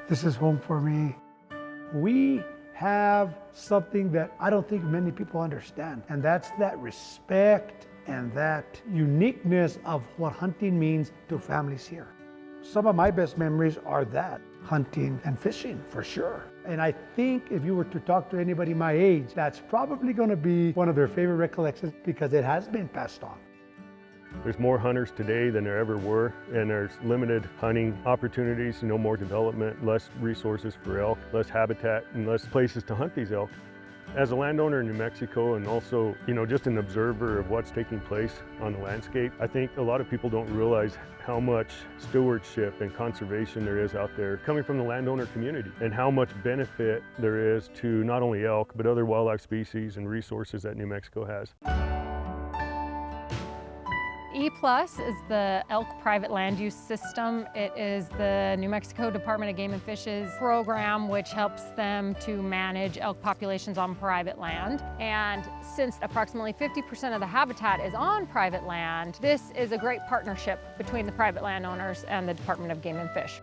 This is home for me. We have something that I don't think many people understand, and that's that respect and that uniqueness of what hunting means to families here. Some of my best memories are that, hunting and fishing for sure. And I think if you were to talk to anybody my age, that's probably going to be one of their favorite recollections because it has been passed on. There's more hunters today than there ever were, and there's limited hunting opportunities, more development, less resources for elk, less habitat, and less places to hunt these elk. As a landowner in New Mexico and also, just an observer of what's taking place on the landscape, I think a lot of people don't realize how much stewardship and conservation there is out there coming from the landowner community and how much benefit there is to not only elk, but other wildlife species and resources that New Mexico has. EPLUS is the elk private land use system. It is the New Mexico Department of Game and Fish's program which helps them to manage elk populations on private land. And since approximately 50% of the habitat is on private land, this is a great partnership between the private landowners and the Department of Game and Fish.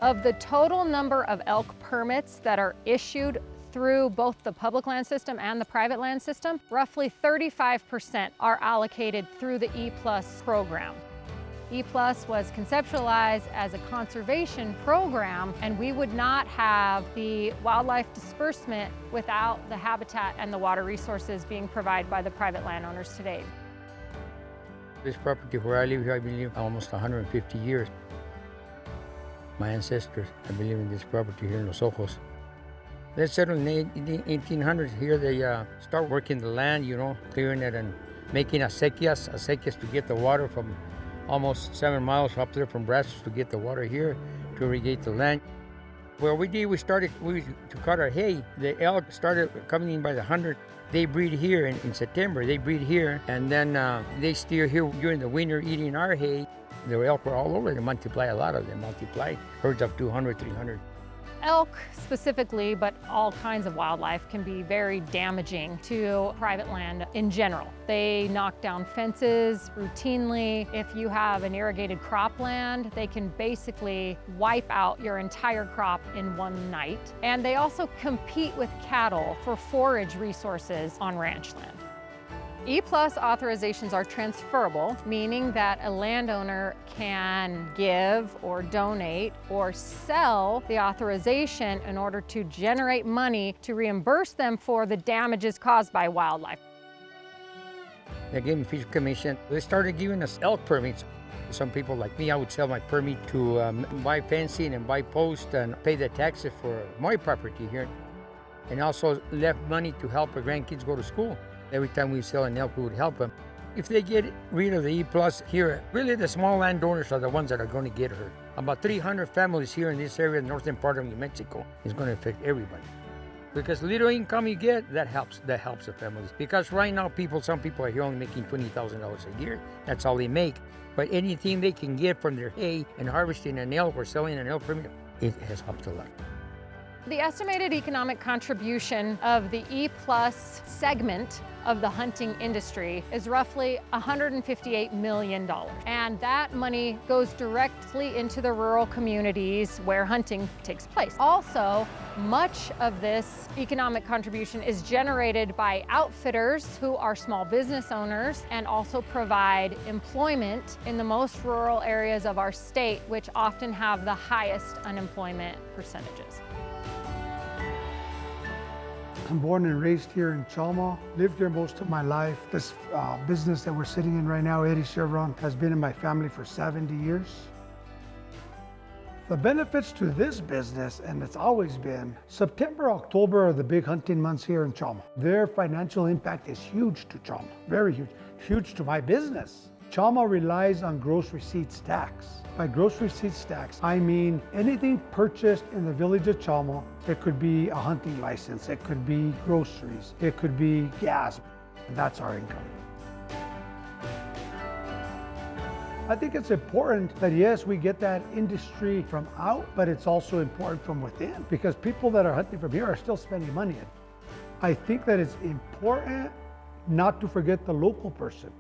Of the total number of elk permits that are issued through both the public land system and the private land system, roughly 35% are allocated through the EPLUS program. EPLUS was conceptualized as a conservation program, and we would not have the wildlife disbursement without the habitat and the water resources being provided by the private landowners today. This property where I live here, I've been living almost 150 years. My ancestors have been living in this property here in Los Ojos. They settled in the 1800s here. They start working the land, clearing it and making acequias to get the water from almost 7 miles up there from Brazos to get the water here to irrigate the land. Well, we started to cut our hay. The elk started coming in by the hundred. They breed here in September. They breed here, and then they steer here during the winter eating our hay. The elk were all over. They multiply, a lot of them multiply, herds of 200, 300. Elk specifically, but all kinds of wildlife, can be very damaging to private land in general. They knock down fences routinely. If you have an irrigated cropland, they can basically wipe out your entire crop in one night. And they also compete with cattle for forage resources on ranch land. EPLUS authorizations are transferable, meaning that a landowner can give or donate or sell the authorization in order to generate money to reimburse them for the damages caused by wildlife. The Game and Fish Commission, they started giving us elk permits. Some people like me, I would sell my permit to buy fencing and buy posts and pay the taxes for my property here. And also left money to help our grandkids go to school. Every time we sell an elk, we would help them. If they get rid of the EPLUS here, really the small landowners are the ones that are going to get hurt. About 300 families here in this area, the northern part of New Mexico, is going to affect everybody. Because little income you get, that helps the families. Because right now, some people are here only making $20,000 a year. That's all they make. But anything they can get from their hay and harvesting an elk or selling an elk permit, it has helped a lot. The estimated economic contribution of the EPLUS segment of the hunting industry is roughly $158 million. And that money goes directly into the rural communities where hunting takes place. Also, much of this economic contribution is generated by outfitters who are small business owners and also provide employment in the most rural areas of our state, which often have the highest unemployment percentages. I'm born and raised here in Chama, lived here most of my life. This business that we're sitting in right now, Eddie Chevron, has been in my family for 70 years. The benefits to this business, and it's always been, September, October are the big hunting months here in Chama. Their financial impact is huge to Chama, very huge, huge to my business. Chama relies on gross receipts tax. By gross receipts tax, I mean anything purchased in the village of Chama. It could be a hunting license, it could be groceries, it could be gas. That's our income. I think it's important that, yes, we get that industry from out, but it's also important from within, because people that are hunting from here are still spending money. I think that it's important not to forget the local person.